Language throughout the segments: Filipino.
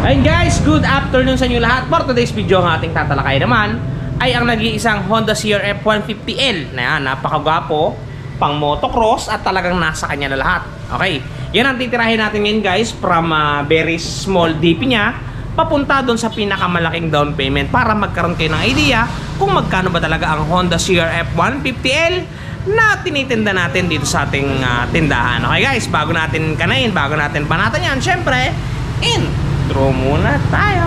Ayun guys, good afternoon sa inyo lahat. For today's video, ang ating tatalakay naman ay ang nag-iisang Honda CR-F 150L na yan, napakagwapo, pang motocross at talagang nasa kanya na lahat. Okay, yan ang titirahin natin ngayon guys, from very small DP niya papunta doon sa pinakamalaking down payment para magkaroon kayo ng idea kung magkano ba talaga ang Honda CR-F 150L na tinitinda natin dito sa ating tindahan. Okay guys, bago natin kanayin, bago natin panatan yan, syempre, intro muna tayo.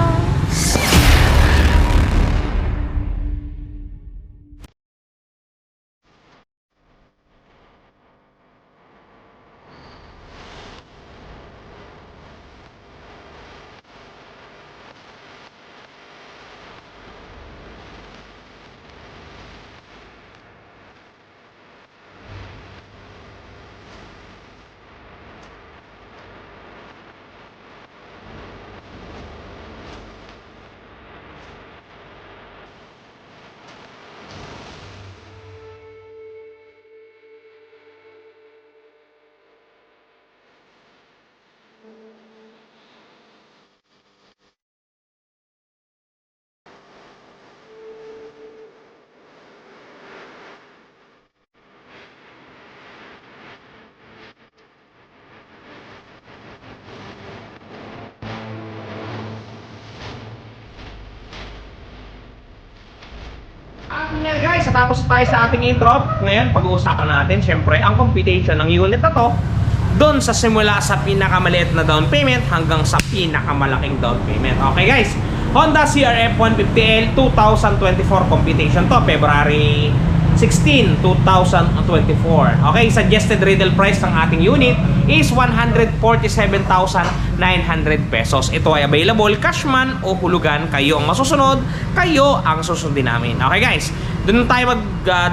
Ngayon guys, tapos tayo sa ating intro. Ngayon, pag-uusapan natin syempre ang computation ng unit na to doon sa simula sa pinakamaliit na down payment hanggang sa pinakamalaking down payment. Okay guys, Honda CR-F 150L 2024 computation to, February 16, 2024. Okay, suggested retail price ng ating unit is 147,900 pesos. Ito ay available cash man o hulugan. Kayo ang masusunod, kayo ang susundin namin. Okay guys, doon tayo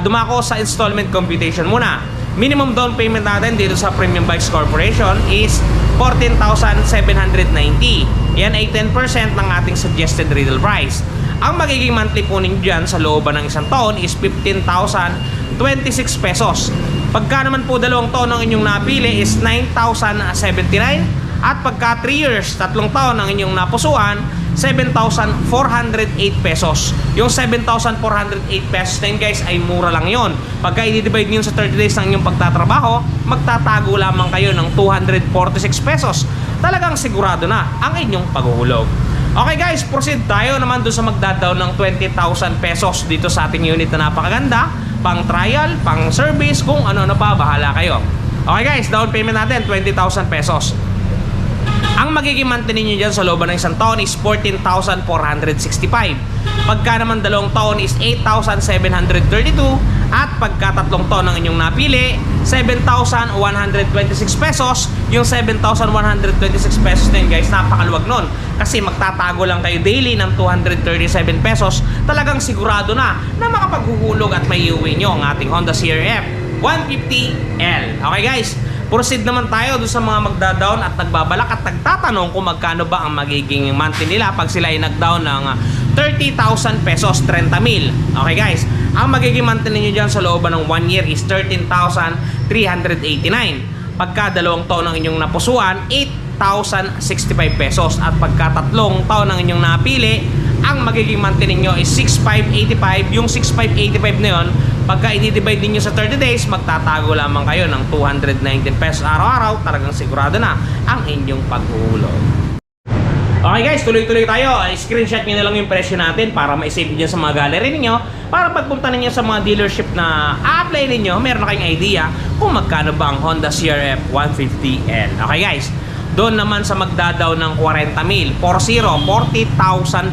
dumako sa installment computation muna. Minimum down payment natin dito sa Premium Bikes Corporation is 14,790. Yan ay 10% ng ating suggested retail price. Ang magiging monthly po ninyo dyan sa looban ng isang taon is 15,026 pesos. Pagka naman po dalawang taon ang inyong napili is 9,079. At pagka 3 years, tatlong taon ang inyong napusuan, 7,408 pesos. Yung 7,408 pesos na yun guys ay mura lang yon. Pagka i-divide nyo sa 30 days ng inyong pagtatrabaho, magtatago lamang kayo ng 246 pesos. Talagang sigurado na ang inyong paghuhulog. Okay guys, proceed tayo naman doon sa magdadaw ng 20,000 pesos dito sa ating unit na napakaganda. Pang trial, pang service, kung ano-ano pa, bahala kayo. Okay guys, down payment natin 20,000 pesos. Ang magiging monthly ninyo dyan sa looban ng isang taon is 14,465. Pagka naman dalawang taon is 8,732. At pagka tatlong taon ang inyong napili, 7,126 pesos. Yung 7,126 pesos na yun guys, napakaluwag nun. Kasi magtatago lang kayo daily ng 237 pesos. Talagang sigurado na makapaghuhulog at may iuwi nyo ang ating Honda CR-F 150L. Okay guys, proceed naman tayo doon sa mga magda-down at nagbabalak at nagtatanong kung magkano ba ang magiging monthly nila pag sila ay nag-down ng 30,000 pesos, 30,000. Okay guys, ang magiging monthly ninyo dyan sa looban ng 1 year is 13,389. Pagka dalawang taon ang inyong napusuan, 8,065 pesos. At pagka tatlong taon ang inyong napili, ang magiging monthly ninyo is 6,585. Yung 6,585 na yun, pagka i-divide ninyo sa 30 days, magtatago lamang kayo ng 219 pesos araw-araw. Talagang sigurado na ang inyong paghuhulog. Okay guys, tuloy-tuloy tayo. Screenshot nyo na lang yung presyo natin para ma-save nyo sa mga gallery ninyo. Para pagpunta ninyo sa mga dealership na a-apply ninyo, meron na kayong idea kung magkano ba ang Honda CR-F 150L. Okay guys, doon naman sa magdadaw ng 40,000, 40,000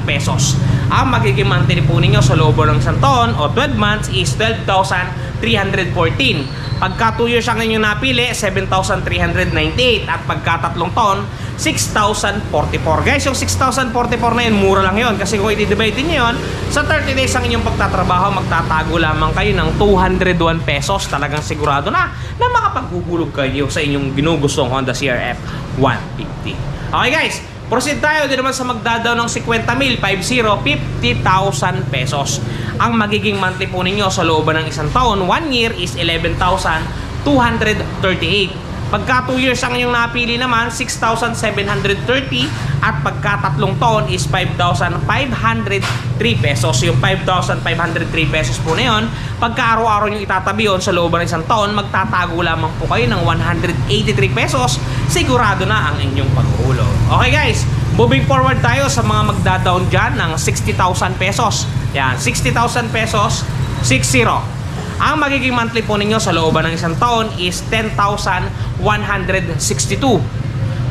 pesos. Ang magiging monthly po ninyo sa loob ng isang taon o 12 months is 12,314. Pagka 2 years ang inyong napili, 7,398. At pagka tatlong taon, 6,044. Guys, yung 6,044 na yun, mura lang yun. Kasi kung i-divide din yun, sa 30 days ang inyong pagtatrabaho, magtatago lamang kayo ng 201 pesos. Talagang sigurado na makapaghuhulog kayo sa inyong ginugustong Honda CR-F 150. Okay guys, proceed tayo din naman sa magdadaw ng 50,000, 50,000 pesos. Ang magiging monthly po ninyo sa looban ng isang taon, 1 year is 11,238. Pagka 2 years ang inyong napili naman, 6,730 at pagka 3 taon is 5,503 pesos. Yung 5,503 pesos po na yun, pagka araw-araw nyo itatabi yun sa loob ng isang taon, magtatago lamang po kayo ng 183 pesos. Sigurado na ang inyong paghuhulog. Okay guys, moving forward tayo sa mga magda-down dyan ng 60,000 pesos. Yan, 60,000 pesos, 60. Ang magiging monthly po ninyo sa looban ng isang taon is 10,162.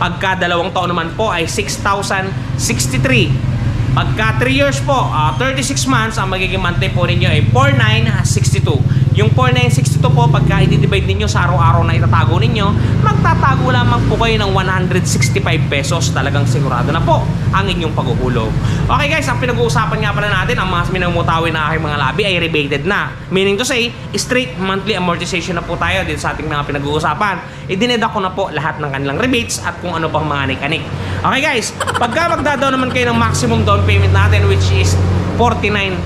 Pagka 2 taon naman po ay 6,063. Pagka 3 years po, 36 months, ang magiging monthly po ninyo ay 4,962. Yung 4,962 po, pagka i-divide ninyo sa araw-araw na itatago ninyo, magtatago lamang po kayo ng 165 pesos. Talagang sigurado na po ang inyong paghuhulog. Okay guys, ang pinag-uusapan nga pala natin, ang mga minamutawin na aking mga labi ay rebated na. Meaning to say, straight monthly amortization na po tayo dito sa ating mga pinag-uusapan. I-dineduct ko na po lahat ng kanilang rebates at kung ano pang mga anik-anik. Okay guys, pagka magdadaw naman kayo ng maximum down payment natin which is 49%.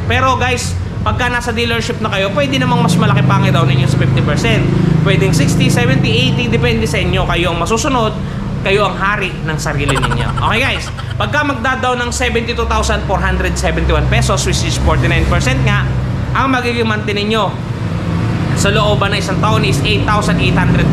Pero guys, pagka nasa dealership na kayo, pwede namang mas malaki pa ang i-down ninyo sa 50%. Pwedeng 60, 70, 80, depende sa inyo. Kayo ang masusunod, kayo ang hari ng sarili ninyo. Okay guys, pagka magdadaw ng 72,471 pesos, which is 49% nga, ang magiging monthly ninyo sa looban ng isang taon is 8,820.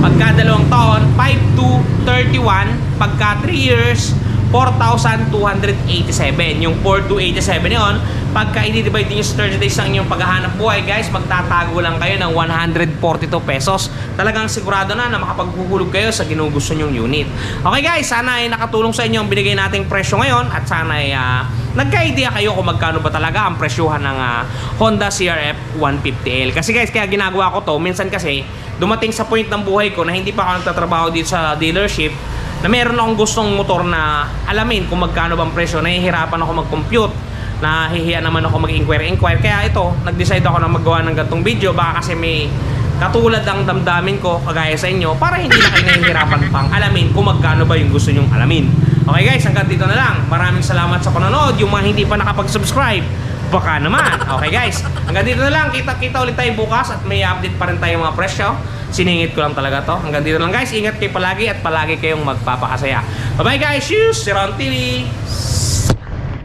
Pagka 2 taon, 5,231. Pagka 3 years, 4,287. Yung 4,287 yun, pagka i-divide niyo sa 30 days ng inyong paghahanap buhay, guys, magtatago lang kayo ng 142 pesos. Talagang sigurado na makapaghuhulog kayo sa ginugusto nyong unit. Okay guys, sana ay nakatulong sa inyo ang binigay nating presyo ngayon at sana ay nagka-idea kayo kung magkano ba talaga ang presyohan ng Honda CRF 150L. Kasi guys, kaya ginagawa ko to, minsan kasi dumating sa point ng buhay ko na hindi pa ako nagtatrabaho dito sa dealership, na meron akong gustong motor na alamin kung magkano bang presyo. Nahihirapan ako mag-compute, nahihiya naman ako mag-inquire. Kaya ito, nag-decide ako na maggawa ng gantong video. Baka kasi may katulad ang damdamin ko kagaya sa inyo para hindi na kayo nahihirapan pang alamin kung magkano ba yung gusto nyong alamin. Okay guys, hanggang dito na lang. Maraming salamat sa panonood. Yung mga hindi pa nakapag-subscribe, baka naman. Okay guys, hanggang dito na lang. Kita ulit tayo bukas at may update pa rin tayo mga presyo. Siningit ko lang talaga to. Hanggang dito lang guys. Ingat kayo palagi at palagi kayong magpapakasaya. Bye bye guys. Cheers! Si Ron TV.